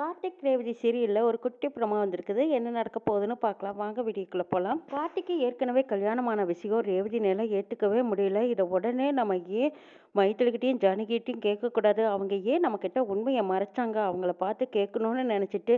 கார்த்திக் ரேவதி சீரியல்ல ஒரு குட்டி ப்ரோமோ வந்திருக்குது. என்ன நடக்க போகுதுன்னு பார்க்கலாம். வாங்க வீடியோக்குள்ள போகலாம். கார்த்திக்கு ஏற்கனவே கல்யாணமான விஷயம் ரேவதினால ஏற்றுக்கவே முடியல. இதை உடனே நம்ம ஏன் மைத்திலிக்கிட்டையும் ஜானகிட்டையும் கேட்கக்கூடாது, அவங்க ஏன் நம்மக்கிட்ட உண்மையை மறைச்சாங்க, அவங்கள பார்த்து கேட்கணும்னு நினச்சிட்டு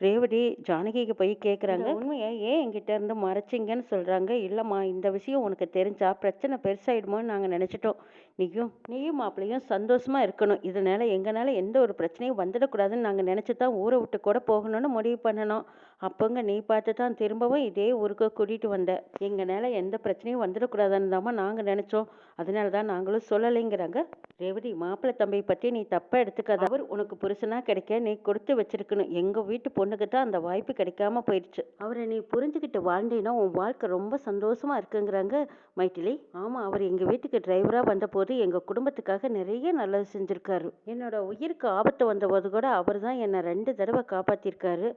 ரேவதி ஜானகிக்கு போய் கேட்குறாங்க. உண்மையை ஏன் என்கிட்ட இருந்து மறைச்சிங்கன்னு சொல்கிறாங்க. இல்லைம்மா, இந்த விஷயம் உனக்கு தெரிஞ்சா பிரச்சனை பெருசாயிடுமோன்னு நாங்கள் நினச்சிட்டோம். நீயும் மாப்பிள்ளையும் சந்தோஷமா இருக்கணும். இதனால எங்களால் எந்த ஒரு பிரச்சனையும் வந்துடக்கூடாதுன்னு நாங்கள் நினச்சி தான் ஊரை விட்டு கூட போகணும்னு முடிவு பண்ணணும். அப்போங்க நீ பார்த்து தான் திரும்பவும் இதே ஊருக்கு கூட்டிகிட்டு வந்த. எங்களால் எந்த பிரச்சனையும் வந்துடக்கூடாதுன்னு தாம்மா நாங்கள் நினச்சோம். அதனால தான் நாங்களும் சொல்லலைங்கிறாங்க. ரேவதி, மாப்பிள்ளை தம்பியை பற்றி நீ தப்பாக எடுத்துக்காத. அவர் உனக்கு புருஷனாக கிடைக்க நீ கொடுத்து வச்சிருக்கணும். எங்கள் வீட்டு பொண்ணுக்கு தான் அந்த வாய்ப்பு கிடைக்காம போயிடுச்சு. அவரை நீ புரிஞ்சுக்கிட்டு வாழ்ந்தீன்னா உன் வாழ்க்கை ரொம்ப சந்தோஷமா இருக்குங்கிறாங்க மைத்திலி. ஆமாம், அவர் எங்கள் வீட்டுக்கு டிரைவராக வந்தபோது எங்கள் குடும்பத்துக்காக நிறைய நல்லது செஞ்சுருக்காரு. என்னோட உயிருக்கு ஆபத்து வந்தபோது கூட அவர் தான் என்னை 2 தடவை காப்பாற்றிருக்காரு.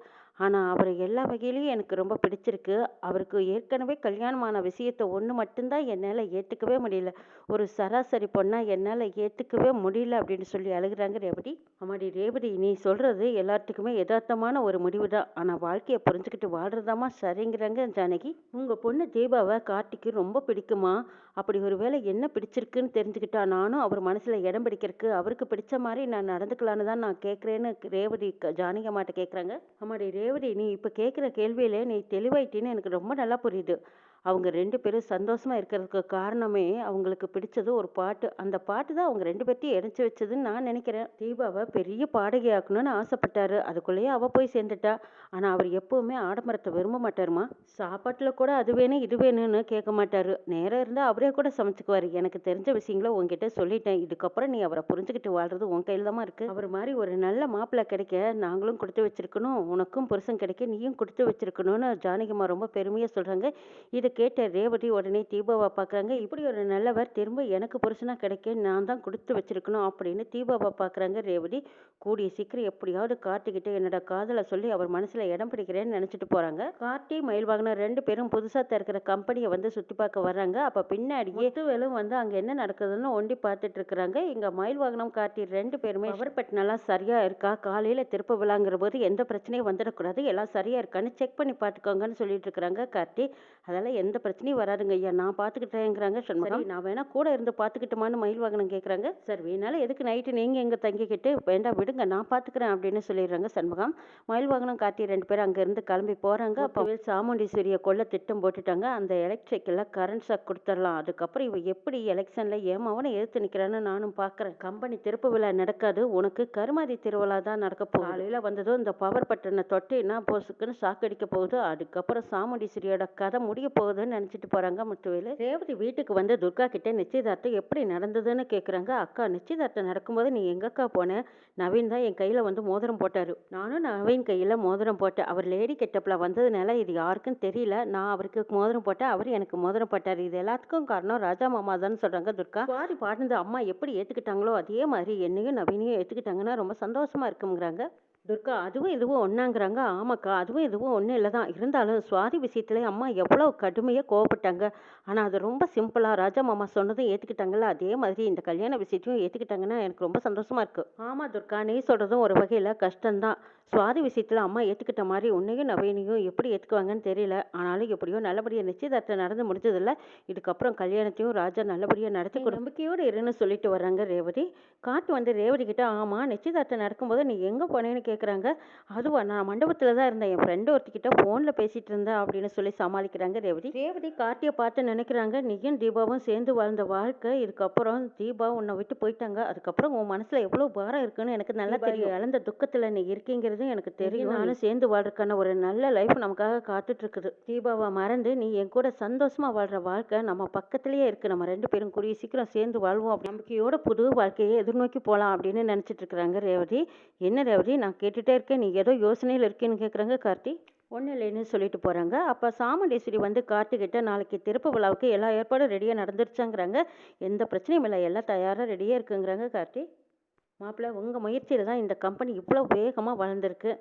ஆனால் அவர் எல்லா வகையிலையும் எனக்கு ரொம்ப பிடிச்சிருக்கு. அவருக்கு ஏற்கனவே கல்யாணமான விஷயத்தை ஒன்று மட்டும்தான் என்னால் ஏற்றுக்கவே முடியல. ஒரு சராசரி பொண்ணாக என்னால் ஏற்றுக்கவே முடியல அப்படின்னு சொல்லி அழுகிறாங்க ரேவதி. ஆமாடி ரேவதி, நீ சொல்கிறது எல்லாத்துக்குமே யதார்த்தமான ஒரு முடிவு தான். ஆனால் வாழ்க்கையை புரிஞ்சுக்கிட்டு வாழ்கிறதாமா சரிங்கிறாங்க ஜானகி. உங்கள் பொண்ணு தீபாவை கார்த்திக்கு ரொம்ப பிடிக்குமா? அப்படி ஒரு வேளை என்ன பிடிச்சிருக்குன்னு தெரிஞ்சுக்கிட்டா நானும் அவர் மனசில் இடம் பிடிக்கிறதுக்கு அவருக்கு பிடிச்ச மாதிரி நான் நடந்துக்கலான்னு தான் நான் கேட்குறேன்னு ரேவதி ஜானகி அம்மாட்ட கேட்குறாங்க. ஆமாடி ரேவதி, நீ இப்போ கேட்குற கேள்வியிலே நீ தெளிவாயிட்டின்னு எனக்கு ரொம்ப நல்லா புரியுது. அவங்க 2 பேரும் சந்தோஷமா இருக்கிறதுக்கு காரணமே அவங்களுக்கு பிடிச்சது ஒரு பாட்டு. அந்த பாட்டு தான் அவங்க 2 பேர்த்தையும் இணைச்சி வச்சதுன்னு நான் நினைக்கிறேன். தீபாவை பெரிய பாடகி ஆக்கணும்னு ஆசைப்பட்டாரு. அதுக்குள்ளேயே அவள் போய் சேர்ந்துட்டா. ஆனால் அவர் எப்பவுமே ஆடம்பரத்தை விரும்ப மாட்டாருமா. சாப்பாட்டில் கூட அது வேணும் இது வேணும்னு கேட்க மாட்டாரு. நேரம் இருந்தால் அவரே கூட சமைச்சுக்குவார். எனக்கு தெரிஞ்ச விஷயங்களை உங்ககிட்ட சொல்லிட்டேன். இதுக்கப்புறம் நீ அவரை புரிஞ்சுக்கிட்டு வாழ்றது உன் கையில் தான் இருக்குது. அவர் மாதிரி ஒரு நல்ல மாப்பிள்ளை கிடைக்க நாங்களும் கொடுத்து வச்சிருக்கணும். உனக்கும் புருஷன் கிடைக்க நீயும் கொடுத்து வச்சிருக்கணும்னு ஜானகிம்மா ரொம்ப பெருமையாக சொல்கிறாங்க. இதை கேட்ட ரேவதி உடனே தீபாவை பார்க்குறாங்க. இப்படி ஒரு நல்லவர் திரும்ப எனக்கு புருஷனாக கிடைக்க நான் தான் கொடுத்து வச்சிருக்கணும் அப்படின்னு தீபாவை பார்க்குறாங்க ரேவதி. கூடிய சீக்கிரம் எப்படியாவது கார்த்திகிட்ட என்னோட காதலை சொல்லி அவர் மனசில் இடம் பிடிக்கிறேன்னு நினச்சிட்டு போகிறாங்க. கார்த்தி மயில்வாகனம் 2 பேரும் புதுசாக திறக்கிற கம்பெனியை வந்து சுற்றி பார்க்க வர்றாங்க. அப்போ பின்னாடியே முத்துவேலும் வந்து அங்கே என்ன நடக்குதுன்னு ஒண்டி பார்த்துட்டு இருக்கிறாங்க. இங்கே மயில்வாகனம் கார்த்தி 2 பேருமே பவர் பட்டனெல்லாம் சரியாக இருக்கா, காலையில் திருப்ப விழாங்கிற போது எந்த பிரச்சனையும் வந்துடக்கூடாது, எல்லாம் சரியாக இருக்கான்னு செக் பண்ணி பார்த்துக்கோங்கன்னு சொல்லிட்டு இருக்கிறாங்க கார்த்தி. அதெல்லாம் எந்த பிரச்சனையும் வராதுங்க ஐயா, நான் பார்த்துக்கிட்டேங்கிறாங்க சண்முகம். நான் வேணா கூட இருந்து பார்த்துக்கிட்டுமான்னு மயில்வாகனம் கேட்குறாங்க. சார் வேணாலும் எதுக்கு நைட்டு நீங்கள் எங்கே தங்கிக்கிட்டு, வேண்டாம் விடுங்க நான் பார்த்துக்கிறேன் அப்படின்னு சொல்லிடுறாங்க சண்முகம். மயில்வாகனம் காட்டி 2 பேரும் அங்கேருந்து கிளம்பி போகிறாங்க. அப்போ சாமுண்டீஸ்வரியை கொல்ல திட்டம் போட்டுட்டாங்க. அந்த எலக்ட்ரிக்கில் கரண்ட் ஷாக் கொடுத்துடலாம். அதுக்கப்புறம் இவ எப்படி எலெக்ஷனில் ஏமாவனை எதிர்த்து நிற்கிறான்னு நானும் பார்க்குறேன். கம்பெனி திறப்பு விழா நடக்காது, உனக்கு கருமாதி திருவிழா தான் நடக்க போகுது. காலையில் வந்ததும் இந்த பவர் பட்டனை தொட்டு என்ன போஸுக்குன்னு சாக்கடிக்க போகுது. அதுக்கப்புறம் சாமுண்டீஸ்வரியோட கதை முடிய போகுதுன்னு நினச்சிட்டு போகிறாங்க முத்துவேலு. ரேவதி வீட்டுக்கு வந்து துர்கா கிட்ட நிச்சயதார்த்தம் எப்படி நடந்ததுன்னு கேட்குறாங்க. அக்கா, நிச்சயதார்த்தம் நடக்கும்போது நீ எங்கக்கா போன? நவீன் தான் என் கையில் வந்து மோதிரம் போட்டார். நானும் நவீன் கையில் மோதிரம் போட்டேன். அவர் லேடி கெட்டப்பில் வந்ததுனால இது யாருக்கும் தெரியல. நான் அவருக்கு மோதிரம் போட்டேன், அவர் எனக்கு மோதிரம் போட்டார். இது எல்லாத்துக்கும் காரணம் ராஜா மாமா தான் சொல்கிறாங்க துர்கா. சுவாதி பாடுனது அம்மா எப்படி ஏற்றுக்கிட்டாங்களோ அதே மாதிரி என்னையும் நவீனையும் ஏற்றுக்கிட்டாங்கன்னா ரொம்ப சந்தோஷமாக இருக்குங்கிறாங்க துர்கா. அதுவும் இதுவும் ஒன்றாங்கிறாங்க. ஆமாக்கா, அதுவும் இதுவும் ஒன்றும் இல்லை தான். இருந்தாலும் சுவாதி விஷயத்துல அம்மா எவ்வளோ கடுமையாக கோவப்பட்டாங்க. ஆனால் அது ரொம்ப சிம்பிளாக ராஜா மாமா சொன்னதும் ஏற்றுக்கிட்டாங்கல்ல, அதே மாதிரி இந்த கல்யாண விஷயத்தையும் ஏற்றுக்கிட்டாங்கன்னா எனக்கு ரொம்ப சந்தோஷமாக இருக்குது. ஆமாம் துர்கா, நீ சொல்கிறதும் ஒரு வகையில் கஷ்டம்தான். சுவாதி விஷயத்தில் அம்மா ஏற்றுக்கிட்ட மாதிரி உன்னையும் நவீனையும் எப்படி ஏற்றுக்குவாங்கன்னு தெரியல. ஆனாலும் எப்படியோ நல்லபடியாக நிச்சயதார்த்தம் நடந்து முடிஞ்சதில்ல. இதுக்கப்புறம் கல்யாணத்தையும் ராஜா நல்லபடியாக நடத்தி நம்பிக்கையோடு இருன்னு சொல்லிட்டு வர்றாங்க ரேவதி. காட்டு வந்து ரேவதி கிட்ட, ஆமாம் நிச்சயதார்த்தம் நடக்கும்போது நீ எங்கே போனேன்னு கேட்குறாங்க. அதுவா, நான் மண்டபத்தில் தான் இருந்தேன், என் ஃப்ரெண்டு ஒருத்திக்கிட்ட ஃபோனில் பேசிகிட்டு இருந்தேன் அப்படின்னு சொல்லி சமாளிக்கிறாங்க ரேவதி. ரேவதி கார்த்தியை பார்த்து நினைக்கிறாங்க, நீயும் தீபாவும் சேர்ந்து வாழ்ந்த வாழ்க்கை இதுக்கப்புறம் தீபா உன்னை விட்டு போயிட்டாங்க. அதுக்கப்புறம் உன் மனசில் எவ்வளோ பாரம் இருக்குன்னு எனக்கு நல்லா தெரியும். இழந்த துக்கத்தில் நீ இருக்கீங்கிறது எனக்கு தெரியும். நானும் சேர்ந்து வாழ்றதுக்கான ஒரு நல்ல லைஃப் நமக்காக காத்துட்டு இருக்குது. தீபாவை மறந்து நீ என் கூட சந்தோஷமா வாழ்ற வாழ்க்கை நம்ம பக்கத்திலேயே இருக்கு. நம்ம 2 பேரும் கூடிய சீக்கிரம் சேர்ந்து வாழ்வோம். அப்படி நம்பிக்கையோட புது வாழ்க்கையை எதிர்நோக்கி போகலாம் அப்படின்னு நினச்சிட்டு இருக்கிறாங்க ரேவதி. என்ன ரேவதி, நான் கேட்டுட்டே இருக்கேன், நீ ஏதோ யோசனையில் இருக்கேன்னு கேட்குறாங்க கார்த்தி. ஒன்றும் இல்லைன்னு சொல்லிட்டு போகிறாங்க. அப்போ சாமுண்டீஸ்வரி வந்து கார்த்திகிட்ட, நாளைக்கு திறப்பு விழாவுக்கு எல்லா ஏற்பாடும் ரெடியாக நடந்துருச்சாங்கிறாங்க. எந்த பிரச்சனையும் இல்லை, எல்லாம் தயாராக ரெடியாக இருக்குங்கிறாங்க கார்த்தி. மாப்பிள்ளை, உங்கள் முயற்சியில் தான் இந்த கம்பெனி இவ்வளோ வேகமாக வளர்ந்துருக்கு.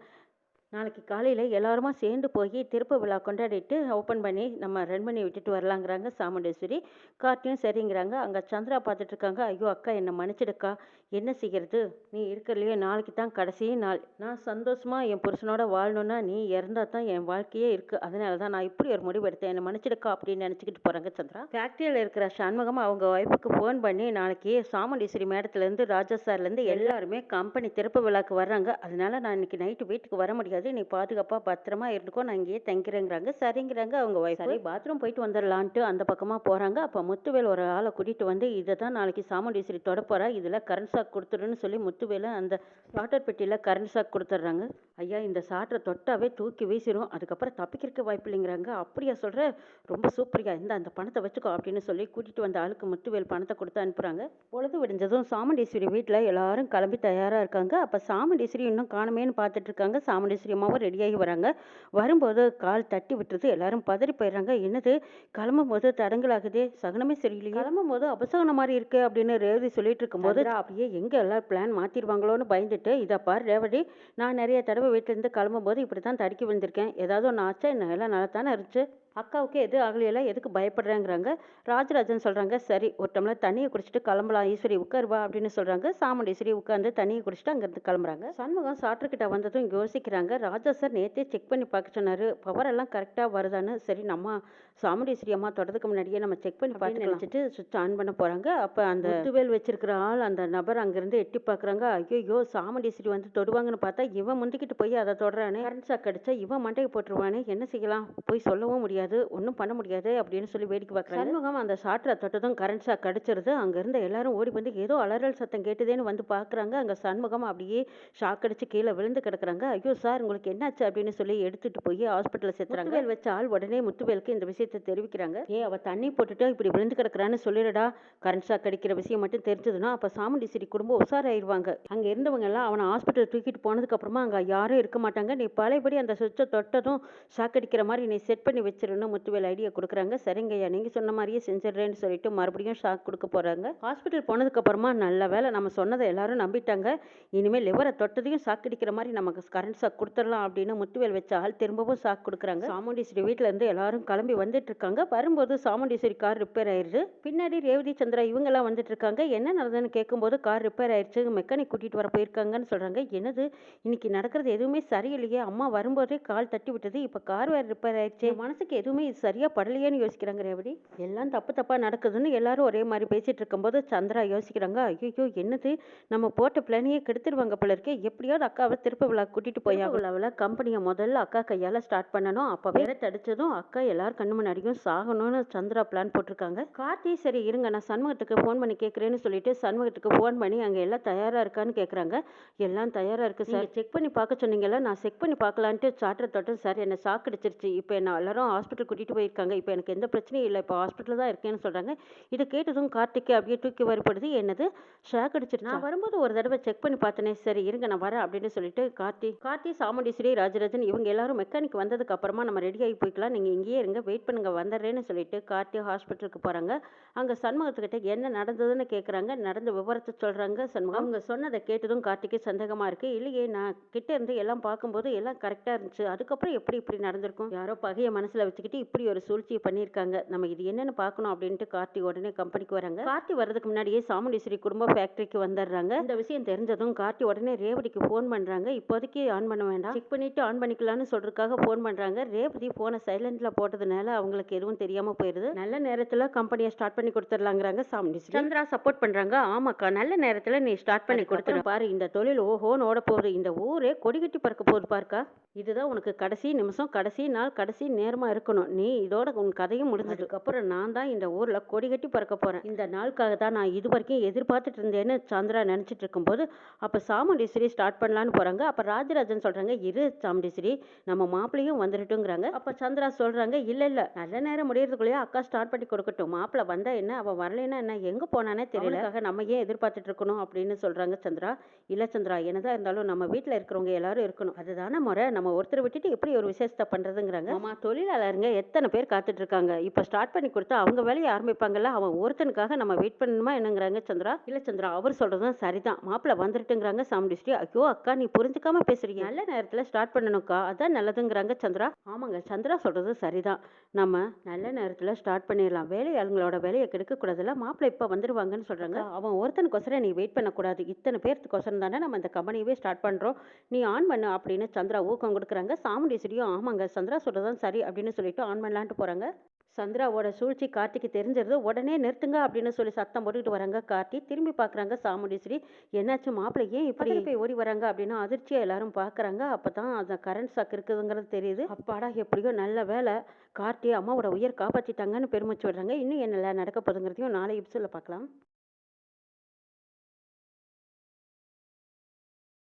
நாளைக்கு காலையில் எல்லாருமா சேர்ந்து போய் திறப்பு விழா கொண்டாடிட்டு ஓப்பன் பண்ணி நம்ம ரன் பண்ணி விட்டுட்டு வரலாங்கிறாங்க சாமுண்டேஸ்வரி. கார்த்தியும் சரிங்கிறாங்க. அங்கே சந்திரா பார்த்துட்டு இருக்காங்க. ஐயோ அக்கா என்னை மன்னிச்சிடுக்கா, என்ன செய்கிறது, நீ இருக்கிறலையே நாளைக்கு தான் கடைசி நாள், நான் சந்தோஷமாக என் புருஷனோட வாழணுன்னா நீ இறந்தா தான் என் வாழ்க்கையே இருக்குது, அதனால தான் நான் இப்படி ஒரு முடிவு எடுத்தேன், என்னை மன்னிச்சிடுக்கா அப்படின்னு நினச்சிக்கிட்டு போகிறாங்க சந்திரா. ஃபேக்ட்ரியில் இருக்கிற சண்முகம் அவங்க ஒய்ஃபுக்கு ஃபோன் பண்ணி நாளைக்கு சாமுண்டேஸ்வரி மேடத்துலேருந்து ராஜா சார்லேருந்து எல்லாருமே கம்பெனி திறப்பு விழாக்கு வர்றாங்க, அதனால நான் இன்னைக்கு நைட்டு வீட்டுக்கு வர முடியாது, நீ பாதுகாப்பாக பத்திரமா இருந்துக்கோ, நான் இங்கேயே தங்கிறேங்கிறாங்க. சரிங்கிறாங்க அவங்க ஒய்ஃப். சரி பாத்ரூம் போயிட்டு வந்துடலான்ட்டு அந்த பக்கமாக போகிறாங்க. அப்போ முத்துவேல் ஒரு ஆளை கூட்டிகிட்டு வந்து இதை தான் நாளைக்கு சாமுண்டீஸ்வரி தொட போகிறா, இதில் கரண்ட் ஷாக் கொடுத்துருன்னு சொல்லி முத்துவேலை அந்த சாட்டர் பெட்டியில் கரண்ட் ஷாக் கொடுத்துட்றாங்க. ஐயா இந்த சாட்டரை தொட்டாவே தூக்கி வீசிடும், அதுக்கப்புறம் தப்பிக்கிறக்க வாய்ப்பு இல்லைங்கிறாங்க. அப்படியா சொல்கிற, ரொம்ப சூப்பரியா, இந்த அந்த பணத்தை வச்சுக்கோ அப்படின்னு சொல்லி கூட்டிகிட்டு வந்த ஆளுக்கு முத்துவேல் பணத்தை கொடுத்து அனுப்புகிறாங்க. பொழுது விடிஞ்சதும் சாமுண்டீஸ்வரி வீட்டில் எல்லாரும் கிளம்பி தயாராக இருக்காங்க. அப்போ சாமுண்டீஸ்வரி இன்னும் காணுமேன்னு பார்த்துட்டு இருக்காங்க. சாமுண்டீஸ்வரி அம்மாவும் ரெடியாகி வராங்க. வரும்போது கால் தட்டி விட்டுறது, எல்லாரும் பதறி போயிடுறாங்க. என்னது கிளம்பும் போது தடங்கலாகுதே, சகனமே சரியில்லையே, கிளம்பும் போது அபசகனம் மாதிரி இருக்கு அப்படின்னு ரேவதி சொல்லிட்டு இருக்கும்போது அப்படியே எங்க எல்லாரும் பிளான் மாத்திடுவாங்களோன்னு பயந்துட்டு, இதை பாரு ரேவதி, நான் நிறைய தடவை வீட்டிலேருந்து கிளம்பும் போது இப்படி தான் தடுக்கி விழுந்திருக்கேன், ஏதாவது ஒன்று ஆச்சா என்ன, எல்லாம் நல்லா தானே இருந்துச்சு, அக்காவுக்கு எது ஆகலையில, எதுக்கு பயப்படுறேங்கிறாங்க. ராஜராஜன் சொல்கிறாங்க சரி ஒரு டம்ளர் தண்ணியை குடிச்சிட்டு கிளம்பலாம் ஈஸ்வரி, உட்காருவா அப்படின்னு சொல்கிறாங்க. சாமுண்டீஸ்வரி உட்காந்து தண்ணியை குடிச்சிட்டு அங்கேருந்து கிளம்புறாங்க. சண்முகம் சாப்பிட்டுக்கிட்ட வந்ததும் யோசிக்கிறாங்க. ராஜா சார் நேற்றே செக் பண்ணி பார்க்க சொன்னார், பவர் எல்லாம் கரெக்டாக வருதான்னு. சரி நம்ம சாமுண்டீஸ்வரி அம்மா தொடறதுக்கு முன்னாடியே நம்ம செக் பண்ணி பார்த்து நினச்சிட்டு சுவிட்ச் ஆன் பண்ண போகிறாங்க. அப்போ அந்த முத்துவேல் வச்சிருக்கிற ஆள் அந்த நபர் அங்கேருந்து எட்டி பார்க்குறாங்க. ஐயோ சாமுண்டீஸ்வரி வந்து தொடுவாங்கன்னு பார்த்தா இவன் முந்திக்கிட்டு போய் அதை தொடறானே, கரண்ட் ஷாக் அடிச்சா இவன் மண்டையை போட்டுருவானே, என்ன செய்யலாம், போய் சொல்லவும் முடியாது, ஒன்றும் பண்ண முடியாது அப்படின்னு சொல்லி வேடிக்கை பார்க்குறாங்க. சண்முகம் அந்த ஷாட்டரை தொட்டதும் கரண்ட் ஷாக் அடிச்சிருது. அங்கே இருந்த எல்லாரும் ஓடி வந்து ஏதோ அலறல் சத்தம் கேட்டுதேன்னு வந்து பார்க்குறாங்க. அங்கே சண்முகம் அப்படியே ஷாக் அடிச்சு கீழே விழுந்து கிடக்குறாங்க. ஐயோ சார் உங்களுக்கு என்னாச்சு அப்படின்னு சொல்லி எடுத்துட்டு போய் ஹாஸ்பிட்டலில் சேர்த்துறாங்க. முத்துவேல் வச்ச ஆள் உடனே முத்துவேலுக்கு இந்த விஷயத்தை தெரிவிக்கிறாங்க. அவ தண்ணி போட்டுட்டு இப்படி விழுந்து கிடக்குறான்னு சொல்லிடடா, கரண்ட் ஷாக் அடிக்கிற விஷயம் மட்டும் தெரிஞ்சதுன்னா அப்போ சாமுண்டீஸ்வரி குடும்பம் உஷாராயிருவாங்க. அங்கே இருந்தவங்க எல்லாம் அவனை ஹாஸ்பிட்டல் தூக்கிட்டு போனதுக்கு அப்புறமா அங்கே யாரும் இருக்க மாட்டாங்க, நீ பழையபடி அந்த சுவிட்சை தொட்டதும் ஷாக் அடிக்கிற மாதிரி நீ செட் பண்ணி வச்சிருன்னு முத்துவேல் ஐடியா கொடுக்குறாங்க. சரிங்கய்யா நீங்கள் சொன்ன மாதிரியே செஞ்சிடறேன்னு சொல்லிட்டு மறுபடியும் ஷாக் கொடுக்க போகிறாங்க. ஹாஸ்பிட்டல் போனதுக்கு அப்புறமா நல்ல வேலை நம்ம சொன்னதை எல்லாரும் நம்பிட்டாங்க, இனிமேல் லிவரை தொட்டதையும் ஷாக் அடிக்கிற மாதிரி நமக்கு கரண்ட் ஷாக் கொடுத்துடலாம் அப்படின்னு முத்துவேல் வச்ச ஆள் திரும்பவும் ஷாக் கொடுக்குறாங்க. சாமுண்டீஸ்வரி வீட்டில் இருந்து எல்லாரும் கிளம்பி வந்துட்டு இருக்காங்க. வரும்போது சாமுண்டீஸ்வரி கார் ரிப்பேர் ஆயிடுது. பின்னாடி ரேவதி சந்திரா இவங்கெல்லாம் வந்துட்டு இருக்காங்க. என்ன நடந்ததுன்னு கேட்கும்போது கார் ரிப்பேர் ஆயிடுச்சு, மெக்கானிக் கூட்டிகிட்டு வர போயிருக்காங்கன்னு சொல்கிறாங்க. என்னது இன்னைக்கு நடக்கிறது எதுவுமே சரியில்லையே, அம்மா வரும்போதே கால் தட்டி விட்டது, இப்போ கார் வேறு ரிப்பேர் ஆயிடுச்சு, மனசுக்கு எதுவுமே இது சரியாக படலையேன்னு யோசிக்கிறாங்க ரேவதி. எல்லாம் தப்பு தப்பாக நடக்குதுன்னு எல்லாரும் ஒரே மாதிரி பேசிகிட்டு இருக்கும்போது சந்திரா யோசிக்கிறாங்க. ஐயோ என்னது நம்ம போட்ட பிளானையே கெடுத்துருவாங்க போல இருக்கே, எப்படியாவது அக்காவை திருப்ப விழா கூட்டிகிட்டு போய் விழாவில் கம்பெனியை முதல்ல அக்கா கையால் ஸ்டார்ட் பண்ணணும், அப்போ வேற தடிச்சதும் அக்கா எல்லாரும் கண்ணு முன்னாடியும் சாகணும்னு சந்திரா பிளான் போட்டிருக்காங்க. கார்த்தி சரி இருங்க நான் சண்முகத்துக்கு ஃபோன் பண்ணி கேட்குறேன்னு சொல்லிட்டு சண்முகத்துக்கு ஃபோன் பண்ணி அங்கே எல்லாம் தயாராக இருக்கான்னு கேட்குறாங்க. எல்லாம் தயாராக இருக்குது சார், செக் பண்ணி பார்க்க சொன்னீங்கல்ல, நான் செக் பண்ணி பார்க்கலான்ட்டு சாட்டரை தொட்டு சார் என்னை சாக்கடிச்சிருச்சு, இப்போ என்ன எல்லாரும் ஹாஸ்பிட்டல் கூட்டிகிட்டு போயிருக்காங்க, இப்போ எனக்கு எந்த பிரச்சனையும் இல்லை, இப்போ ஹாஸ்பிட்டலில் தான் இருக்கேன்னு சொல்கிறாங்க. இதை கேட்டதும் கார்த்திக்கு அப்படியே தூக்கி வரப்படுது. என்னது ஷாக் அடிச்சிருச்சு, நான் வரும்போது ஒரு தடவை செக் பண்ணி பார்த்தனே, சரி இருங்க நான் வரேன் அப்படின்னு சொல்லிட்டு கார்த்தி சாமுண்டீஸ்வரி ராஜராஜன் இவங்க எல்லாரும் மெக்கானிக் வந்ததுக்கு அப்புறமா நம்ம ரெடி ஆகி போய்க்கலாம், நீங்கள் இங்கேயே இருங்க வெயிட் பண்ணுங்க வந்துடுறேன்னு சொல்லிட்டு கார்த்தி ஹாஸ்பிட்டலுக்கு போகிறாங்க. அங்கே சண்முகத்துக்கிட்ட என்ன நடந்ததுன்னு கேட்குறாங்க. நடந்த விவரத்தை சொல்கிறாங்க சண்முகம். அவங்க சொன்னதை கேட்டதும் கார்த்திக்கு சந்தேகமாக இருக்குது. இல்லையே நான் கிட்ட இருந்து எல்லாம் பார்க்கும்போது எல்லாம் கரெக்டாக இருந்துச்சு, அதுக்கப்புறம் எப்படி இப்படி நடந்திருக்கும், யாரோ பகையை மனசில் வச்சுக்கிட்டு இப்படி ஒரு சூழ்ச்சியை பண்ணியிருக்காங்க, நம்ம இது என்னன்னு பார்க்கணும் அப்படின்ட்டு கார்த்தி உடனே கம்பெனிக்கு வராங்க. கார்த்தி வர்றதுக்கு முன்னாடியே சாமுண்டீஸ்வரி குடும்ப ஃபேக்டரிக்கு வந்துடுறாங்க. இந்த விஷயம் தெரிஞ்சதும் கார்த்தி உடனே ரேவதிக்கு ஃபோன் பண்ணுறாங்க. இப்போதைக்கு ஆன் பண்ண வேண்டாம், செக் பண்ணிட்டு ஆன் பண்ணிக்கலாம்னு சொல்றதுக்காக ஃபோன் பண்ணுறாங்க. ரேவதி ஃபோனை சைலண்டில் போட்டதுனால அவங்களுக்கு எதுவும் தெரியாமல் போயிடுது. நல்ல நேரத்தில் கம்பெனியை ஸ்டார்ட் பண்ணி கொடுத்துடலாங்கிறாங்க சாமுண்டீஸ்வரி. சந்திரா சப்போர்ட் பண்ணுறாங்க. ஆமாக்கா நல்ல நேரத்தில் நீ ஸ்டார்ட் பண்ணி கொடுத்துரு பாரு, இந்த தொழில் ஓஹோன்னு ஓட போகுது, இந்த ஊரே கொடி கட்டி பறக்க போகுது பாருக்கா, இதுதான் உனக்கு கடைசி நிமிஷம், கடைசி நாள், கடைசி நேரமாக இருக்கணும், நீ இதோட உன் கதையும் முடிஞ்சதுக்கப்புறம் நான் தான் இந்த ஊரில் கொடி கட்டி பறக்க போகிறேன், இந்த நாளுக்காக தான் நான் இது வரைக்கும் எதிர்பார்த்துட்டு இருந்தேன்னு சந்திரா நினச்சிட்டு இருக்கும்போது அப்போ சாமுண்டீஸ்வரி ஸ்டார்ட் பண்ணலான்னு போகிறாங்க. அப்போ ராஜராஜன் சொல்கிறாங்க இரு சாமுண்டீஸ்வரி நம்ம மாப்பிள்ளையும் வந்துடட்டுங்கிறாங்க. அப்போ சந்திரா சொல்கிறாங்க இல்லை நல்ல நேரம் முடியறதுக்குள்ளேயே அக்கா ஸ்டார்ட் பண்ணி கொடுக்கட்டும், மாப்பிள்ளை வந்தா என்ன அவன் வரலைன்னா என்ன, எங்கே போனானே தெரியல, நம்ம ஏன் எதிர்பார்த்துட்டு இருக்கணும் அப்படின்னு சொல்கிறாங்க சந்திரா. இல்லை சந்திரா என்னதான் இருந்தாலும் நம்ம வீட்டில் இருக்கிறவங்க எல்லாரும் இருக்கணும், அதுதானே முறை, நம்ம நம்ம ஒருத்தரை விட்டுட்டு எப்படி ஒரு விசேஷத்தை பண்ணுறதுங்கிறாங்க. ஆமாம், தொழிலாளருங்க எத்தனை பேர் காத்துட்டு இருக்காங்க. இப்போ ஸ்டார்ட் பண்ணி கொடுத்தா அவங்க வேலையை ஆரம்பிப்பாங்கல்ல, அவன் ஒருத்தனுக்காக நம்ம வெயிட் பண்ணணுமா என்னங்கிறாங்க சந்திரா. இல்லை சந்திரா, அவர் சொல்கிறதும் சரிதான், மாப்பிள்ளை வந்துட்டுங்கிறாங்க சாமுண்டீஸ்வரி. ஐயோ அக்கா, நீ புரிஞ்சுக்காம பேசுறீங்க, நல்ல நேரத்தில் ஸ்டார்ட் பண்ணணும்க்கா, அதான் நல்லதுங்கிறாங்க சந்திரா. ஆமாங்க, சந்திரா சொல்கிறது சரிதான், நம்ம நல்ல நேரத்தில் ஸ்டார்ட் பண்ணிடலாம், வேலையாளுங்களோட வேலையை கெடுக்கக்கூடாதுல்ல. மாப்பிள்ளை இப்போ வந்துடுவாங்கன்னு சொல்கிறாங்க. அவன் ஒருத்தனுக்கொசரம் நீ வெயிட் பண்ணக்கூடாது, இத்தனை பேர்த்துக்கொசரம் தானே நம்ம இந்த கம்பெனியவே ஸ்டார்ட் பண்ணுறோம், நீ ஆன் பண்ணு அப்படின்னு சந்திரா ஊக்கம் கொடுக்குறாங்க. சாமுண்டீஸ்வரியும் ஆமாங்க சந்திரா சொல்கிறதான் சரி அப்படின்னு சொல்லிட்டு ஆன் பண்ணலான்ட்டு போகிறாங்க. சந்திராவோட சூழ்ச்சி கார்த்திக்கு தெரிஞ்சிருது. உடனே நிறுத்துங்க அப்படின்னு சொல்லி சத்தம் போட்டுக்கிட்டு வராங்க கார்த்தி. திரும்பி பார்க்குறாங்க சாமுண்டீஸ்வரி. என்னாச்சு மாப்பிள்ளை, ஏன் இப்படி போய் ஓடி வராங்க அப்படின்னு அதிர்ச்சியாக எல்லாரும் பார்க்குறாங்க. அப்போ தான் அந்த கரண்ட் ஷாக் இருக்குதுங்கிறது தெரியுது. அப்பாடா, எப்படியோ நல்ல வேலை, கார்த்தி அம்மாவோட உயிர் காப்பாற்றிட்டாங்கன்னு பெருமிச்சு விடுறாங்க. இன்னும் என்னெல்லாம் நடக்க போகுதுங்கிறதையும் நாளை எபிசோடில் பார்க்கலாம்.